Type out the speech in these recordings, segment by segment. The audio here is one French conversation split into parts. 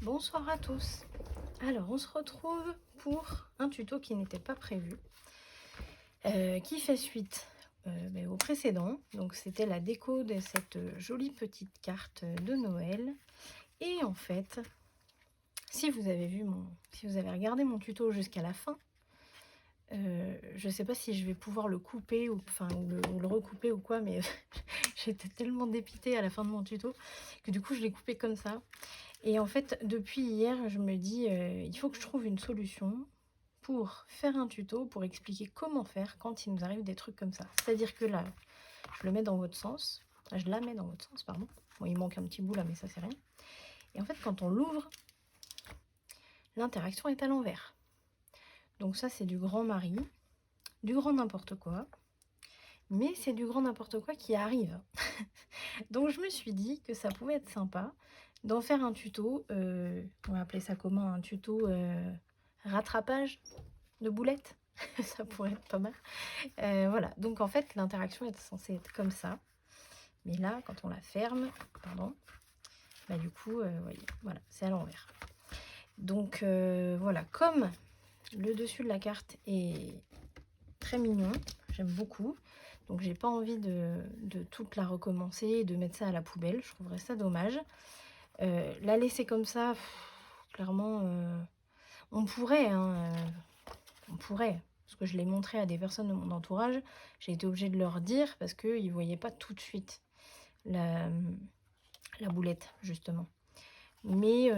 Bonsoir à tous. Alors on se retrouve pour un tuto qui n'était pas prévu, qui fait suite au précédent. Donc c'était la déco de cette jolie petite carte de Noël. Et en fait, si vous avez regardé mon tuto jusqu'à la fin, je sais pas si je vais pouvoir le couper ou le recouper ou quoi, mais j'étais tellement dépitée à la fin de mon tuto que du coup je l'ai coupé comme ça. Et en fait, depuis hier, je me dis, il faut que je trouve une solution pour faire un tuto, pour expliquer comment faire quand il nous arrive des trucs comme ça. C'est-à-dire que là, je le mets dans votre sens. Je la mets dans votre sens, pardon. Bon, il manque un petit bout là, mais ça, c'est rien. Et en fait, quand on l'ouvre, l'interaction est à l'envers. Donc ça, c'est du grand mari, du grand n'importe quoi. Mais c'est du grand n'importe quoi qui arrive. Donc je me suis dit que ça pouvait être sympa d'en faire un tuto, on va appeler ça comment, un tuto rattrapage de boulettes. Ça pourrait être pas mal. Voilà, donc en fait l'interaction est censée être comme ça. Mais là, quand on la ferme, pardon, bah du coup, voyez, voilà, c'est à l'envers. Donc voilà, comme le dessus de la carte est très mignon, j'aime beaucoup. Donc j'ai pas envie de toute la recommencer et de mettre ça à la poubelle, je trouverais ça dommage. La laisser comme ça, clairement, on pourrait, hein, on pourrait. Parce que je l'ai montré à des personnes de mon entourage, j'ai été obligée de leur dire parce qu'ils ne voyaient pas tout de suite la boulette, justement. Mais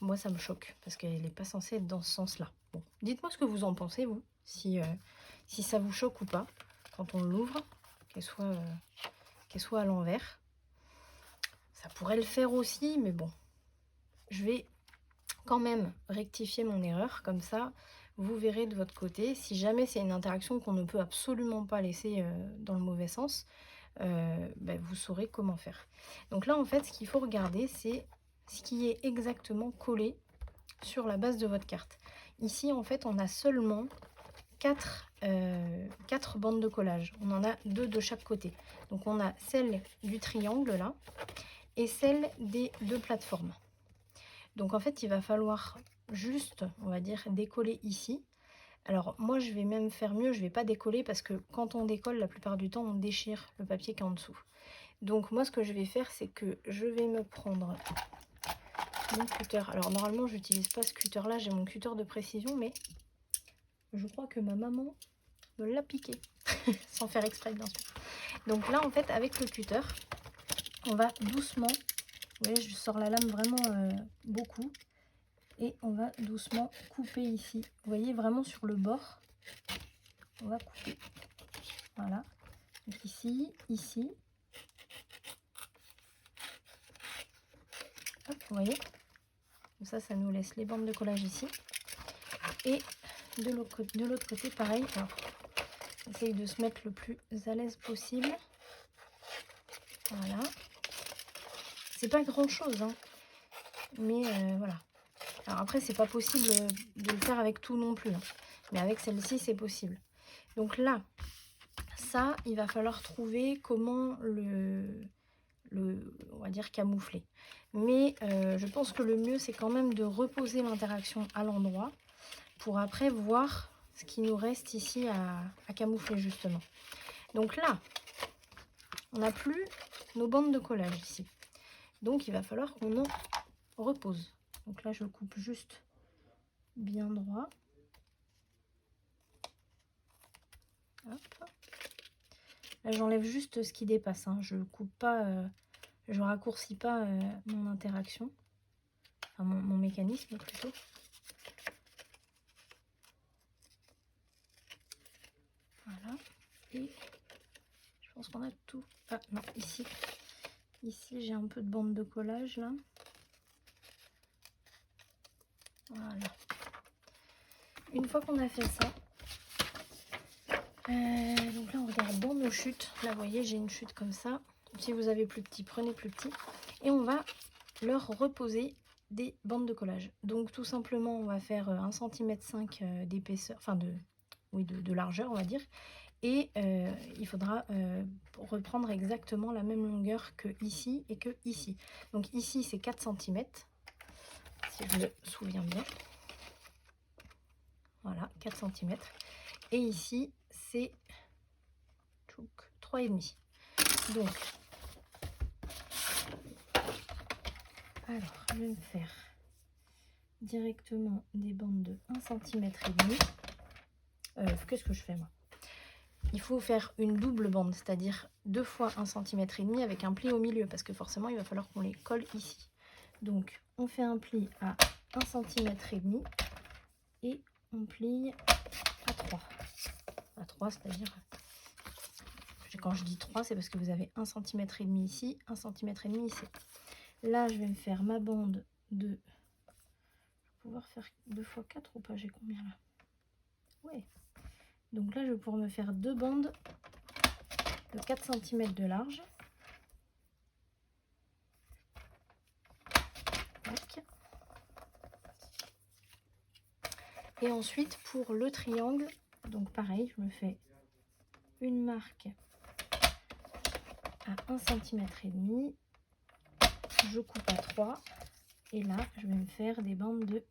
moi, ça me choque parce qu'elle n'est pas censée être dans ce sens-là. Bon, dites-moi ce que vous en pensez, vous, si ça vous choque ou pas, quand on l'ouvre, qu'elle soit à l'envers. Ça pourrait le faire aussi, mais bon, je vais quand même rectifier mon erreur, comme ça, vous verrez de votre côté. Si jamais c'est une interaction qu'on ne peut absolument pas laisser dans le mauvais sens, vous saurez comment faire. Donc là, en fait, ce qu'il faut regarder, c'est ce qui est exactement collé sur la base de votre carte. Ici, en fait, on a seulement 4 bandes de collage. On en a 2 de chaque côté. Donc on a celle du triangle là et celle des 2 plateformes. Donc en fait, il va falloir juste, on va dire, décoller ici. Alors moi, je vais même faire mieux, je ne vais pas décoller parce que quand on décolle, la plupart du temps, on déchire le papier qui est en dessous. Donc moi, ce que je vais faire, c'est que je vais me prendre mon cutter. Alors normalement, je n'utilise pas ce cutter-là, j'ai mon cutter de précision, mais je crois que ma maman me l'a piqué, sans faire exprès, bien sûr. Donc là, en fait, avec le cutter, on va doucement, vous voyez, je sors la lame vraiment beaucoup, et on va doucement couper ici. Vous voyez, vraiment sur le bord, on va couper. Voilà. Donc ici, ici. Hop, vous voyez. Comme ça nous laisse les bandes de collage ici. Et de l'autre côté, pareil. Alors, essaye de se mettre le plus à l'aise possible. Voilà. C'est pas grand chose, hein. Mais voilà. Alors après, c'est pas possible de le faire avec tout non plus, hein. Mais avec celle-ci, c'est possible. Donc là, ça, il va falloir trouver comment on va dire camoufler. Mais je pense que le mieux, c'est quand même de reposer l'interaction à l'endroit pour après voir ce qui nous reste ici à camoufler, justement. Donc là, on n'a plus nos bandes de collage ici. Donc il va falloir qu'on en repose. Donc là, je coupe juste bien droit. Hop. Là, j'enlève juste ce qui dépasse, hein. Je coupe pas, je raccourcis pas mon interaction, enfin mon mécanisme plutôt. Voilà. Et je pense qu'on a tout. Ah non, ici. Ici, j'ai un peu de bande de collage là. Voilà. Une fois qu'on a fait ça, donc là on regarde dans nos chutes. Là vous voyez, j'ai une chute comme ça. Si vous avez plus petit, prenez plus petit. Et on va leur reposer des bandes de collage. Donc tout simplement, on va faire 1,5 cm d'épaisseur, enfin de largeur on va dire. Et il faudra reprendre exactement la même longueur que ici et que ici. Donc ici c'est 4 cm. si je me souviens bien. Voilà, 4 cm. Et ici, c'est 3,5. Donc, alors, je vais me faire directement des bandes de 1,5 cm. Qu'est-ce que je fais moi? Il faut faire une double bande, c'est-à-dire 2 fois 1,5 cm avec un pli au milieu, parce que forcément, il va falloir qu'on les colle ici. Donc, on fait un pli à 1,5 cm et on plie à 3. À 3, c'est-à-dire, quand je dis 3, c'est parce que vous avez 1,5 cm ici, 1,5 cm ici. Là, je vais me faire ma bande de... Je vais pouvoir faire 2 fois 4 ou pas? J'ai combien là? Ouais. Donc là, je vais pouvoir me faire 2 bandes de 4 cm de large. Tac. Et ensuite, pour le triangle, donc pareil, je me fais une marque à 1,5 cm. Je coupe à 3. Et là, je vais me faire des bandes de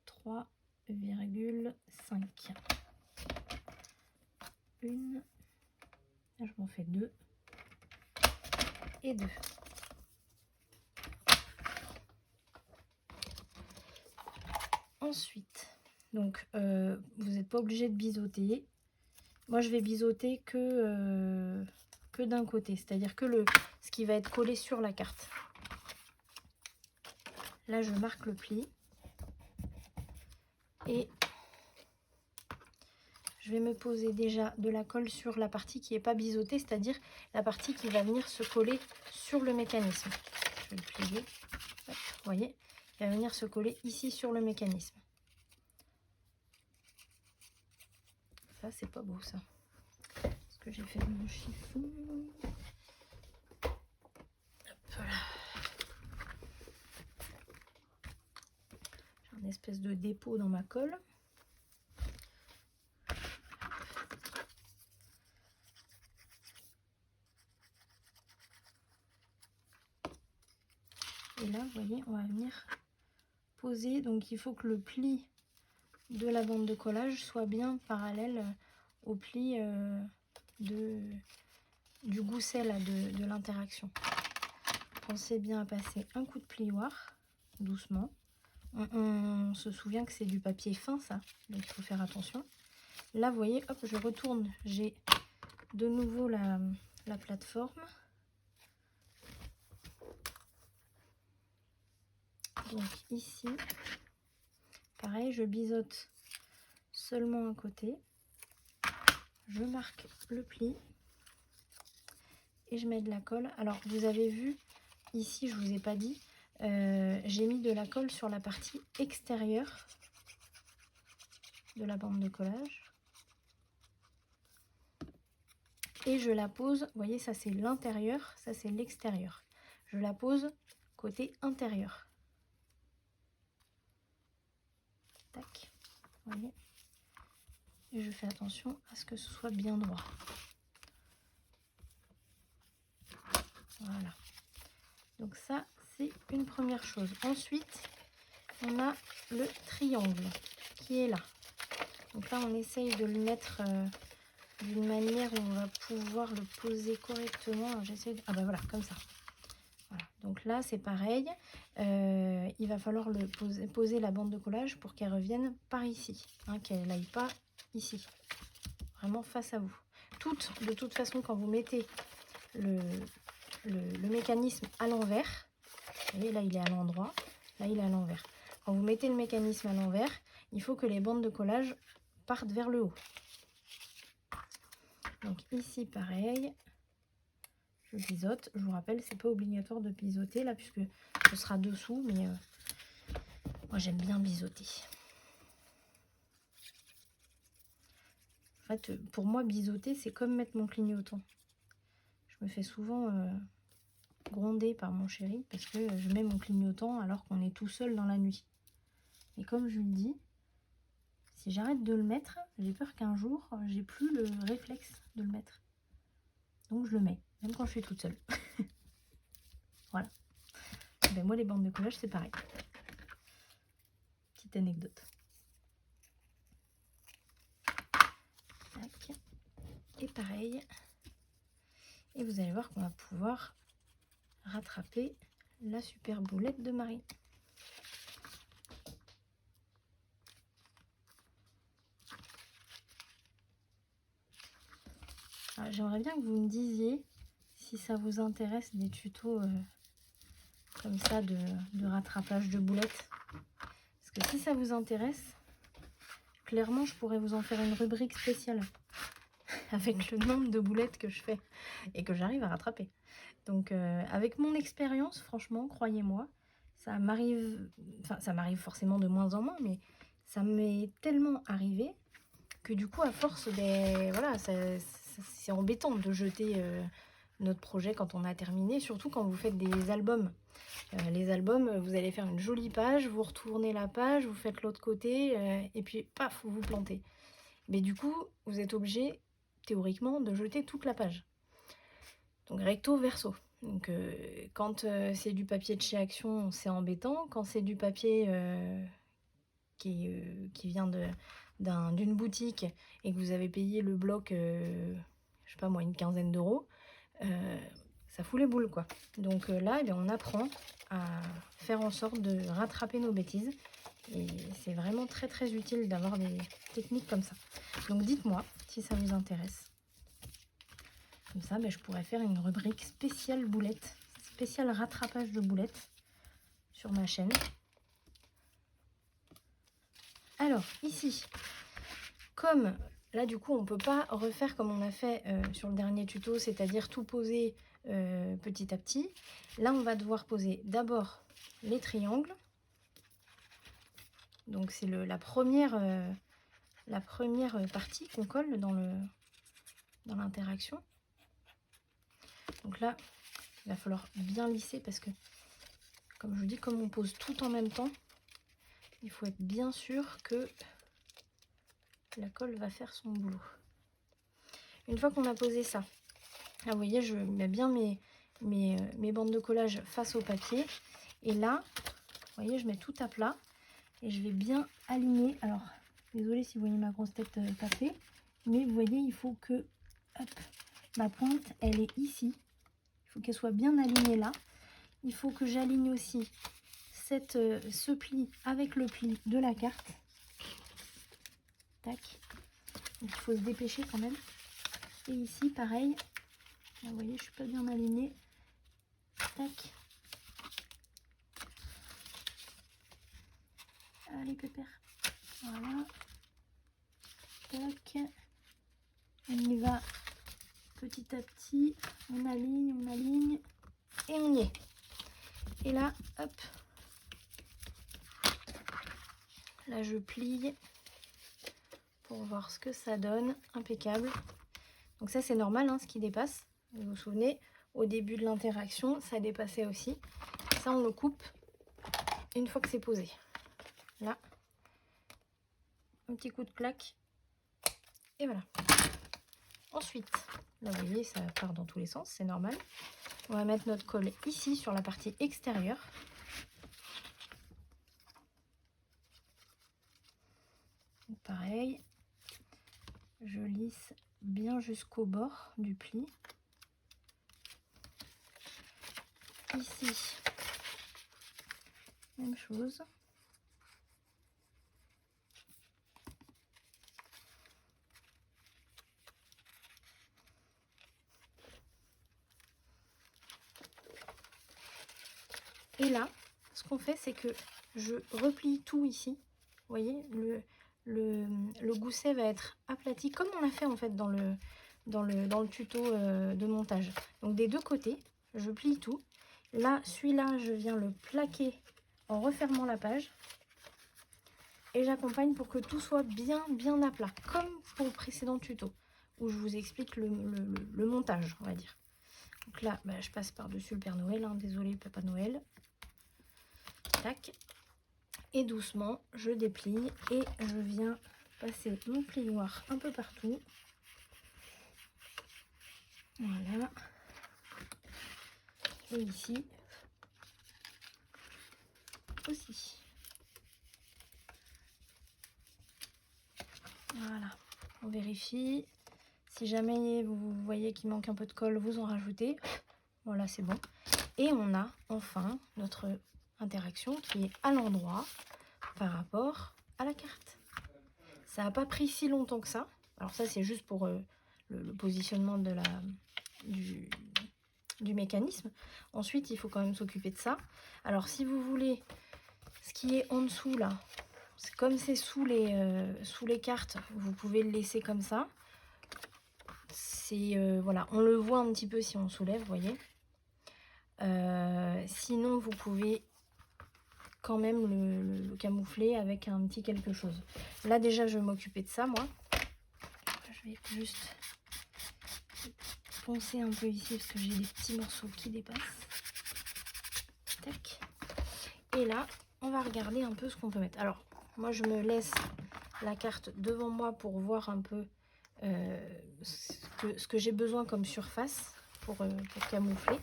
3,5. Une. Là, je m'en fais 2. Et 2. Ensuite, donc vous n'êtes pas obligé de biseauter. Moi, je vais biseauter que d'un côté, c'est-à-dire que ce qui va être collé sur la carte. Là, je marque le pli et je vais me poser déjà de la colle sur la partie qui n'est pas biseautée, c'est-à-dire la partie qui va venir se coller sur le mécanisme. Je vais le plier. Hop, vous voyez, il va venir se coller ici sur le mécanisme. Ça, c'est pas beau, ça. Parce que j'ai fait mon chiffon. Voilà. J'ai une espèce de dépôt dans ma colle. Et là, vous voyez, on va venir poser. Donc, il faut que le pli de la bande de collage soit bien parallèle au pli du gousset là, de l'interaction. Pensez bien à passer un coup de plioir, doucement. On se souvient que c'est du papier fin, ça, donc il faut faire attention. Là, vous voyez, hop, je retourne. J'ai de nouveau la plateforme. Donc ici, pareil, je biseaute seulement un côté. Je marque le pli et je mets de la colle. Alors, vous avez vu, ici, je vous ai pas dit, j'ai mis de la colle sur la partie extérieure de la bande de collage. Et je la pose, vous voyez, ça c'est l'intérieur, ça c'est l'extérieur. Je la pose côté intérieur. Tac, vous voyez. Et je fais attention à ce que ce soit bien droit. Voilà. Donc ça, c'est une première chose. Ensuite, on a le triangle qui est là. Donc là, on essaye de le mettre d'une manière où on va pouvoir le poser correctement. Alors, j'essaie de... Ah ben voilà, comme ça. Voilà. Donc là, c'est pareil. Il va falloir le poser la bande de collage pour qu'elle revienne par ici. Hein, qu'elle n'aille pas ici. Vraiment face à vous. De toute façon, quand vous mettez le mécanisme à l'envers, vous voyez, là, il est à l'endroit. Là, il est à l'envers. Quand vous mettez le mécanisme à l'envers, il faut que les bandes de collage partent vers le haut. Donc ici, pareil. Je biseaute. Je vous rappelle, c'est pas obligatoire de biseauter là, puisque ce sera dessous, mais moi, j'aime bien biseauter. En fait, pour moi, biseauter, c'est comme mettre mon clignotant. Je me fais souvent gronder par mon chéri parce que je mets mon clignotant alors qu'on est tout seul dans la nuit. Et comme je lui dis, si j'arrête de le mettre, j'ai peur qu'un jour, j'ai plus le réflexe de le mettre. Donc je le mets, même quand je suis toute seule. Voilà. Ben moi, les bandes de collage, c'est pareil. anecdote. Tac. Et pareil. Et vous allez voir qu'on va pouvoir rattraper la super boulette de Marie. J'aimerais bien que vous me disiez si ça vous intéresse des tutos comme ça de rattrapage de boulettes. Parce que si ça vous intéresse, clairement je pourrais vous en faire une rubrique spéciale avec le nombre de boulettes que je fais et que j'arrive à rattraper. Donc avec mon expérience, franchement, croyez-moi, ça m'arrive forcément de moins en moins, mais ça m'est tellement arrivé que du coup, à force, ben, voilà, c'est embêtant de jeter notre projet quand on a terminé, surtout quand vous faites des albums. Les albums, vous allez faire une jolie page, vous retournez la page, vous faites l'autre côté, et puis paf, vous vous plantez. Mais du coup, vous êtes obligé, théoriquement, de jeter toute la page. Donc recto, verso. Donc quand c'est du papier de chez Action, c'est embêtant. Quand c'est du papier qui vient d'une boutique et que vous avez payé le bloc, je sais pas moi, une quinzaine d'euros, ça fout les boules, quoi. Donc là, eh bien, on apprend à faire en sorte de rattraper nos bêtises. Et c'est vraiment très très utile d'avoir des techniques comme ça. Donc dites-moi si ça vous intéresse. Comme ça, ben, je pourrais faire une rubrique spéciale boulettes, spécial rattrapage de boulettes sur ma chaîne. Alors ici, comme là du coup on ne peut pas refaire comme on a fait sur le dernier tuto, c'est-à-dire tout poser petit à petit, là on va devoir poser d'abord les triangles. Donc c'est la première partie qu'on colle dans l'interaction. Donc là, il va falloir bien lisser parce que, comme je vous dis, comme on pose tout en même temps, il faut être bien sûr que la colle va faire son boulot. Une fois qu'on a posé ça, là vous voyez, je mets bien mes bandes de collage face au papier. Et là, vous voyez, je mets tout à plat et je vais bien aligner. Alors, désolée si vous voyez ma grosse tête taper, mais vous voyez, il faut que hop, ma pointe, elle est ici. Il faut qu'elle soit bien alignée là. Il faut que j'aligne aussi ce pli avec le pli de la carte. Tac. Donc il faut se dépêcher quand même. Et ici, pareil. Là, vous voyez, je suis pas bien alignée. Tac. Allez, pépère. Voilà. Tac. On y va petit à petit. On aligne. Et on y est. Et là, hop. Là, je plie pour voir ce que ça donne. Impeccable. Donc ça, c'est normal, hein, ce qui dépasse. Vous vous souvenez, au début de l'interaction, ça dépassait aussi. Ça, on le coupe une fois que c'est posé. Là, un petit coup de claque. Et voilà. Ensuite, là, vous voyez, ça part dans tous les sens, c'est normal. On va mettre notre colle ici, sur la partie extérieure. Donc, pareil, je lisse bien jusqu'au bord du pli. Ici, même chose. Et là, ce qu'on fait, c'est que je replie tout ici. Vous voyez, le gousset va être aplati, comme on l'a fait en fait dans le tuto de montage. Donc des deux côtés, je plie tout. Là, celui-là, je viens le plaquer en refermant la page. Et j'accompagne pour que tout soit bien à plat, comme pour le précédent tuto, où je vous explique le montage, on va dire. Donc là, bah, je passe par-dessus le Père Noël, hein, désolé Papa Noël. Tac. Et doucement, je déplie et je viens passer mon plioir un peu partout. Voilà. Et ici aussi. Voilà, on vérifie. Si jamais vous voyez qu'il manque un peu de colle, vous en rajoutez. Voilà, c'est bon. Et on a enfin notre interaction qui est à l'endroit par rapport à la carte. Ça n'a pas pris si longtemps que ça. Alors ça, c'est juste pour le positionnement de du mécanisme. Ensuite, il faut quand même s'occuper de ça. Alors, si vous voulez, ce qui est en dessous, là, comme c'est sous les cartes, vous pouvez le laisser comme ça. Voilà, on le voit un petit peu si on soulève, vous voyez. Sinon, vous pouvez quand même le camoufler avec un petit quelque chose. Là, déjà, je vais m'occuper de ça, moi. Je vais juste poncer un peu ici parce que j'ai des petits morceaux qui dépassent. Tac. Et là, on va regarder un peu ce qu'on peut mettre. Alors, moi, je me laisse la carte devant moi pour voir un peu ce que j'ai besoin comme surface pour camoufler.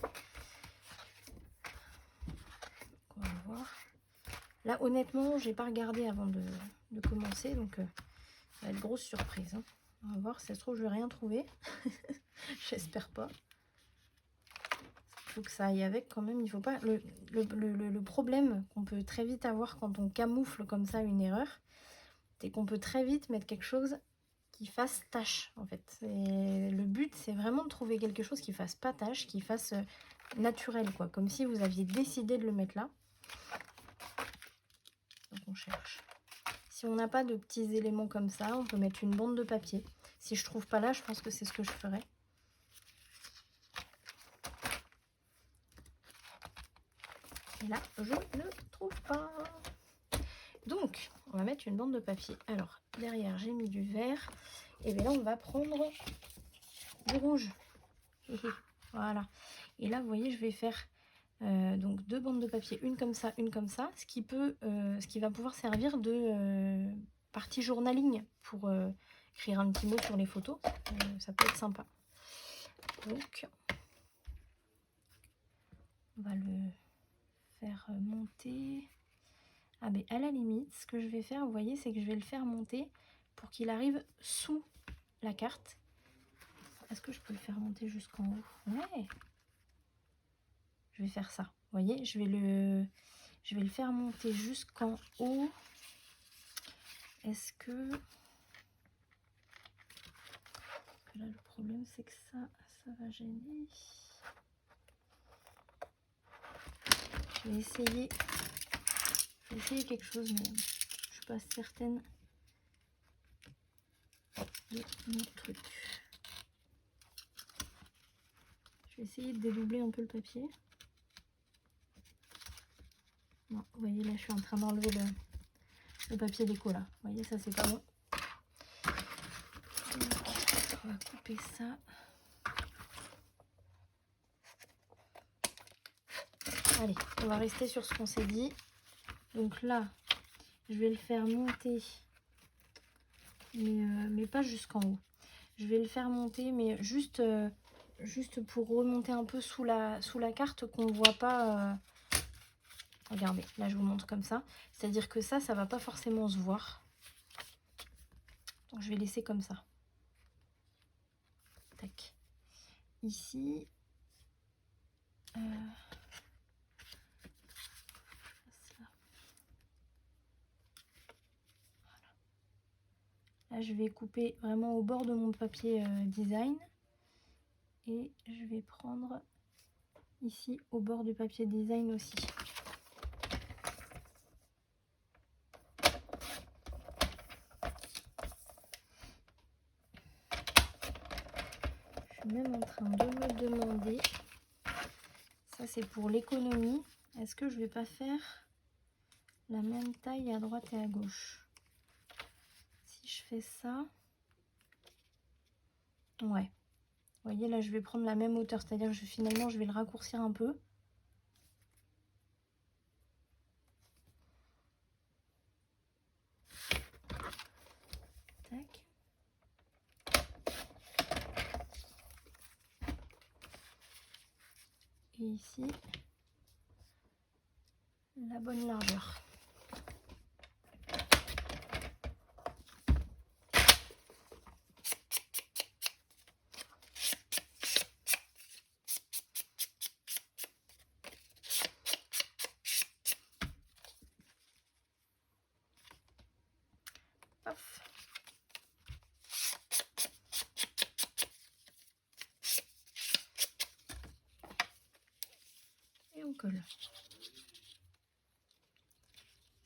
On va voir. Là, honnêtement, j'ai pas regardé avant de commencer, donc ça va être grosse surprise. Hein. On va voir, si ça se trouve, je vais rien trouver. J'espère pas. Il faut que ça aille avec quand même. Il faut pas. Le problème qu'on peut très vite avoir quand on camoufle comme ça une erreur, c'est qu'on peut très vite mettre quelque chose qui fasse tache en fait. Et le but, c'est vraiment de trouver quelque chose qui fasse pas tache, qui fasse naturel, quoi. Comme si vous aviez décidé de le mettre là. Donc on cherche. Si on n'a pas de petits éléments comme ça, on peut mettre une bande de papier. Si je trouve pas là, je pense que c'est ce que je ferai. Et là, je ne trouve pas. Donc, on va mettre une bande de papier. Alors, derrière, j'ai mis du vert. Et bien là, on va prendre du rouge. Voilà. Et là, vous voyez, je vais faire donc 2 bandes de papier, une comme ça, ce qui va pouvoir servir de partie journaling pour écrire un petit mot sur les photos. Ça peut être sympa. Donc, on va le faire monter. Ah ben à la limite, ce que je vais faire, vous voyez, c'est que je vais le faire monter pour qu'il arrive sous la carte. Est-ce que je peux le faire monter jusqu'en haut? Ouais. Je vais faire ça. Vous voyez, je vais le faire monter jusqu'en haut. Est-ce que... Là, le problème, c'est que ça va gêner. Je vais essayer quelque chose, mais je suis pas certaine de mon truc. Je vais essayer de dédoubler un peu le papier. Non, vous voyez, là, je suis en train d'enlever le papier déco, là. Vous voyez, ça, c'est pas bon. Donc, on va couper ça. Allez, on va rester sur ce qu'on s'est dit. Donc là, je vais le faire monter, mais pas jusqu'en haut. Je vais le faire monter, mais juste pour remonter un peu sous la carte qu'on ne voit pas. Regardez, là je vous montre comme ça. C'est-à-dire que ça va pas forcément se voir. Donc je vais laisser comme ça. Tac. Ici. Là, je vais couper vraiment au bord de mon papier design. Et je vais prendre ici au bord du papier design aussi. Je suis même en train de me demander, ça c'est pour l'économie, est-ce que je vais pas faire la même taille à droite et à gauche? Si je fais ça, ouais. Vous voyez, là, je vais prendre la même hauteur, c'est-à-dire que finalement, je vais le raccourcir un peu. Tac. Et ici, la bonne largeur. colle.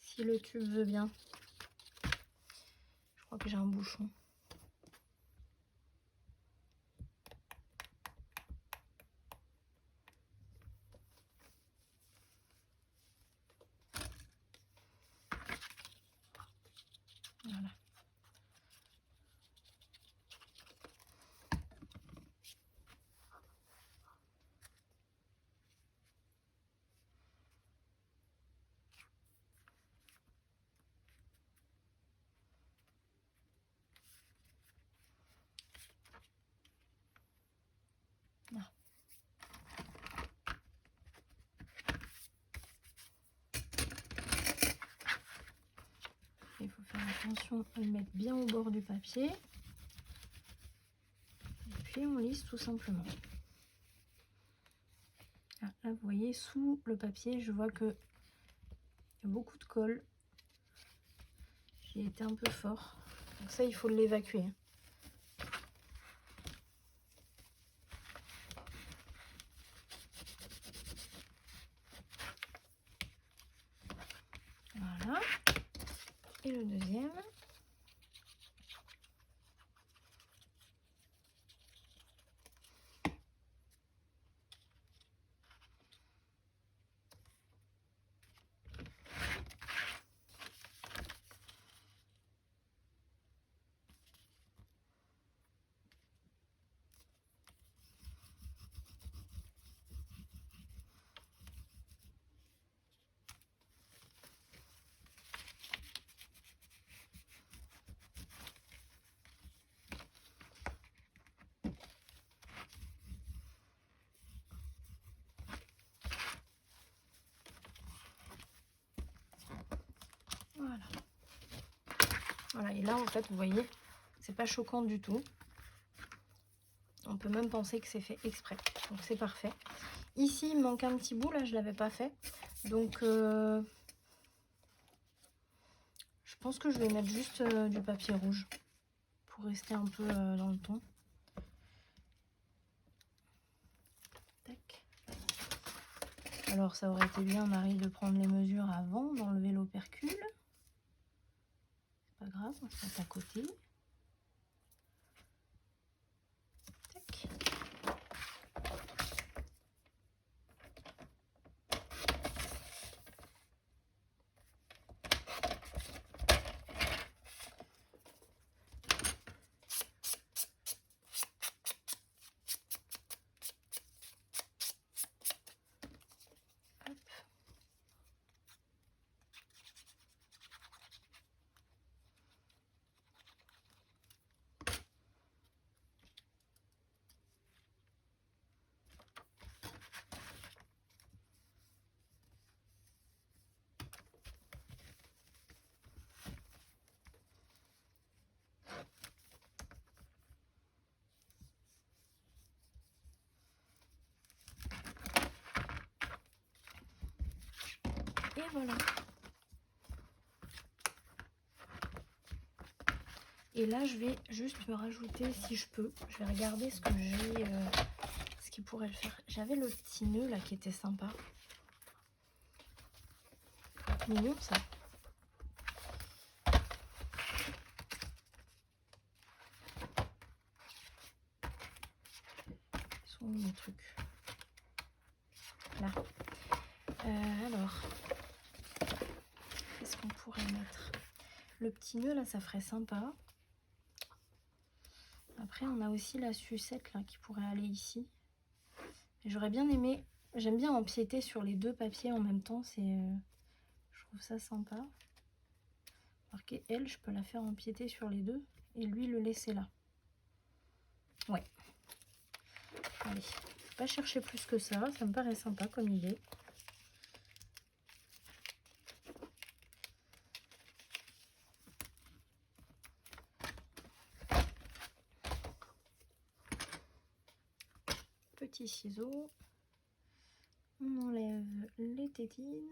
Si le tube veut bien. Je crois que j'ai un bouchon. Voilà. Là. Il faut faire attention à le mettre bien au bord du papier. Et puis on lisse tout simplement. Ah, là, vous voyez, sous le papier, je vois que il y a beaucoup de colle. J'ai été un peu fort. Donc ça, il faut l'évacuer. Voilà. Et le deuxième. Voilà. Voilà, et là en fait vous voyez, c'est pas choquant du tout. On peut même penser que c'est fait exprès. Donc c'est parfait. Ici il manque un petit bout, là je l'avais pas fait. Donc je pense que je vais mettre juste du papier rouge pour rester un peu dans le ton. Tac. Alors ça aurait été bien Marie de prendre les mesures avant, d'enlever l'opercule. Pas grave, on se met à côté. Tac. Hop. Et voilà. Et là, je vais juste me rajouter, si je peux, je vais regarder ce que j'ai, ce qui pourrait le faire. J'avais le petit nœud là qui était sympa. Mignon ça. Ils sont où mes trucs? Là. Alors, qu'est-ce qu'on pourrait mettre? Le petit nœud là, ça ferait sympa. Après, on a aussi la sucette là qui pourrait aller ici. J'aurais bien aimé, j'aime bien empiéter sur les deux papiers en même temps, c'est, je trouve ça sympa. Remarquez, elle, je peux la faire empiéter sur les deux et lui le laisser là. Ouais. Allez, pas chercher plus que ça me paraît sympa comme idée. Petit ciseau, on enlève les tétines.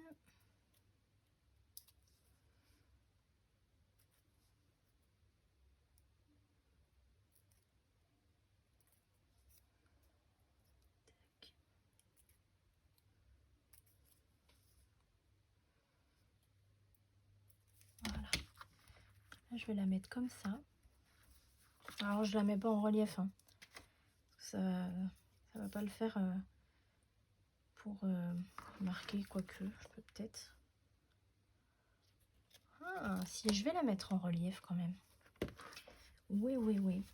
je vais la mettre comme ça. Alors je la mets pas en relief, hein. Ça va pas le faire pour marquer, quoique je peux peut-être. Ah, si, je vais la mettre en relief quand même. Oui, oui, oui.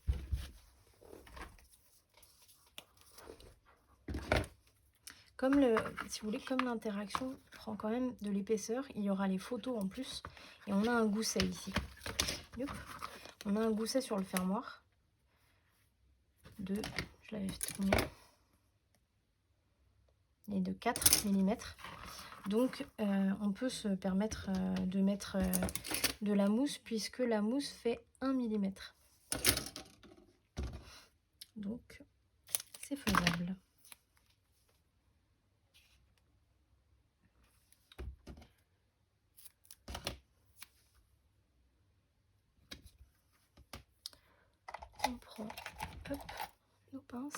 Comme si vous voulez, comme l'interaction prend quand même de l'épaisseur, il y aura les photos en plus. Et on a un gousset ici. Youp. On a un gousset sur le fermoir. Je l'avais fait tourner. Et de 4 mm. Donc on peut se permettre de mettre de la mousse puisque la mousse fait 1 mm. Donc c'est faisable. On prend hop, nos pinces.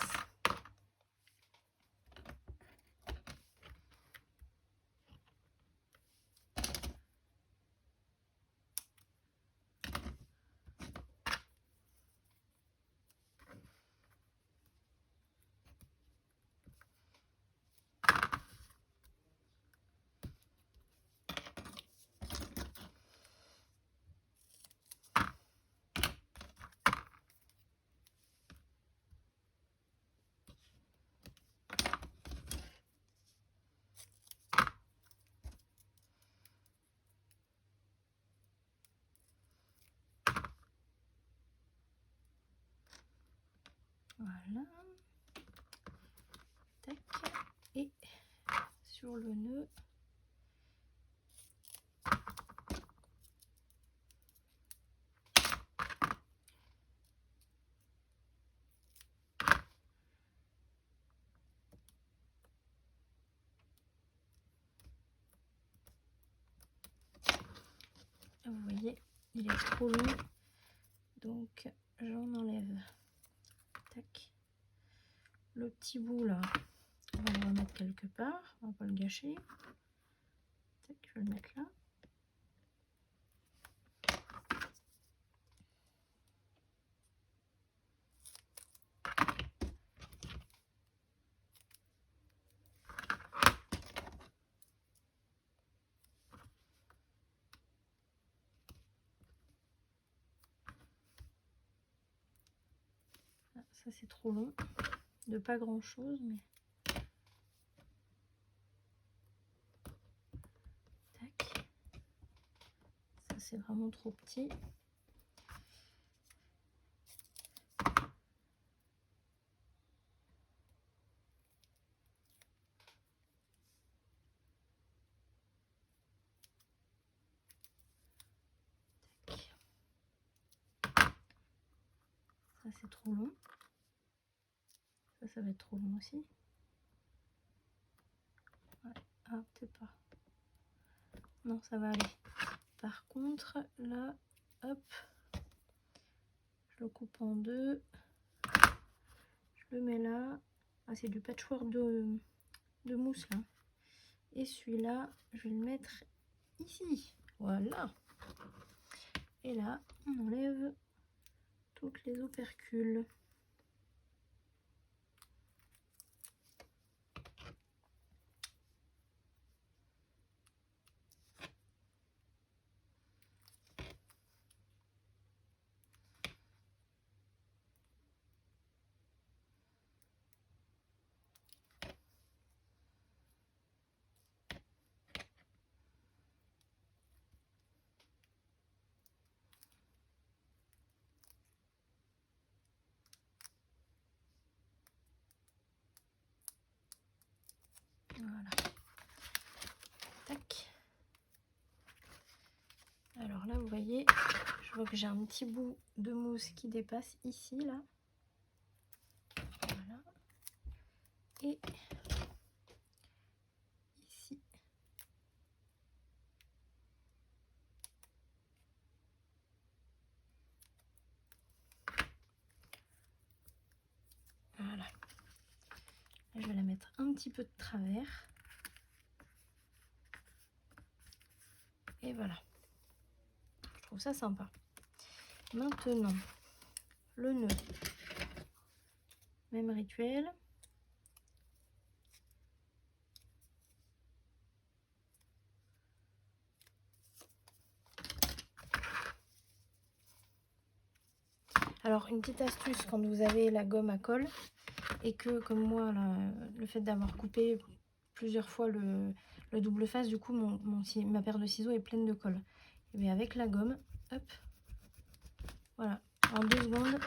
Voilà. Tac. Et sur le nœud. Vous voyez, il est trop long. Donc j'en enlève. Tac. Le petit bout là, on va le remettre quelque part, on va pas le gâcher. Tac, je vais le mettre là. Ah, ça c'est trop long, de pas grand chose, mais tac. Ça c'est vraiment trop petit. Ça c'est trop long. Ça va être trop long aussi. Ouais. Ah, peut-être pas. Non, ça va aller. Par contre, là, hop, je le coupe en deux. Je le mets là. Ah, c'est du patchwork de mousse là. Et celui-là, je vais le mettre ici. Voilà. Et là, on enlève toutes les opercules. Voilà. Tac. Alors là, vous voyez, je vois que j'ai un petit bout de mousse qui dépasse ici, là. Voilà. Et ici. Voilà. Là, je vais la mettre un petit peu de travers. Et voilà. Je trouve ça sympa. Maintenant, le nœud. Même rituel. Alors, une petite astuce quand vous avez la gomme à colle et que, comme moi, là, le fait d'avoir coupé plusieurs fois le double face, du coup, ma paire de ciseaux est pleine de colle. Et bien, avec la gomme, hop, voilà, en 2 secondes,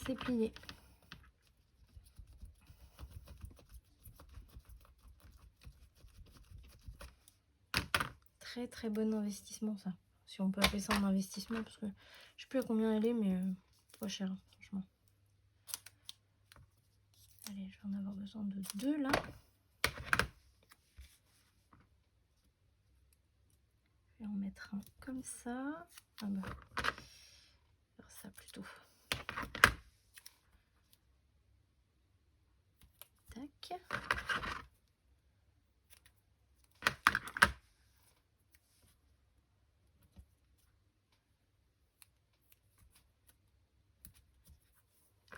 c'est plié. Très très bon investissement, ça. Si on peut appeler ça un investissement, parce que je sais plus à combien elle est, mais pas cher, franchement. Allez, je vais en avoir besoin de 2 là. Je vais en mettre un comme ça. Ah bah, faire ça plutôt. Tac.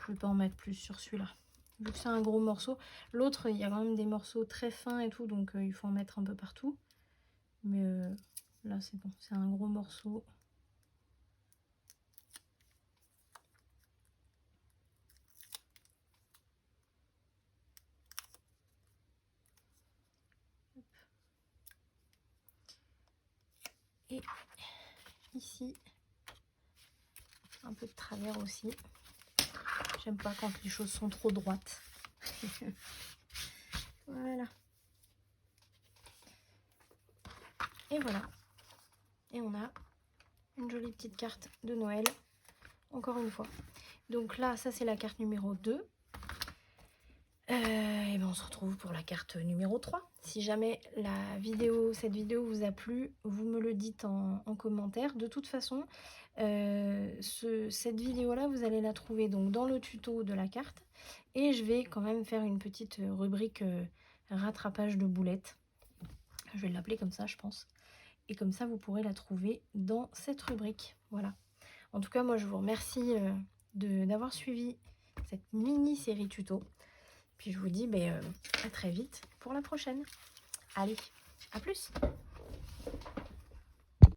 Je vais pas en mettre plus sur celui-là. Vu que c'est un gros morceau. L'autre, il y a quand même des morceaux très fins et tout, donc il faut en mettre un peu partout. Mais là, c'est bon. C'est un gros morceau. Et ici, un peu de travers aussi. J'aime pas quand les choses sont trop droites. Voilà. Et voilà. Et on a une jolie petite carte de Noël. Encore une fois. Donc là, ça c'est la carte numéro 2. Et ben on se retrouve pour la carte numéro 3. Si jamais cette vidéo vous a plu, vous me le dites en commentaire. De toute façon, cette vidéo-là, vous allez la trouver donc dans le tuto de la carte. Et je vais quand même faire une petite rubrique rattrapage de boulettes. Je vais l'appeler comme ça, je pense. Et comme ça, vous pourrez la trouver dans cette rubrique. Voilà. En tout cas, moi, je vous remercie d'avoir suivi cette mini série tuto. Puis je vous dis à très vite pour la prochaine. Allez, à plus!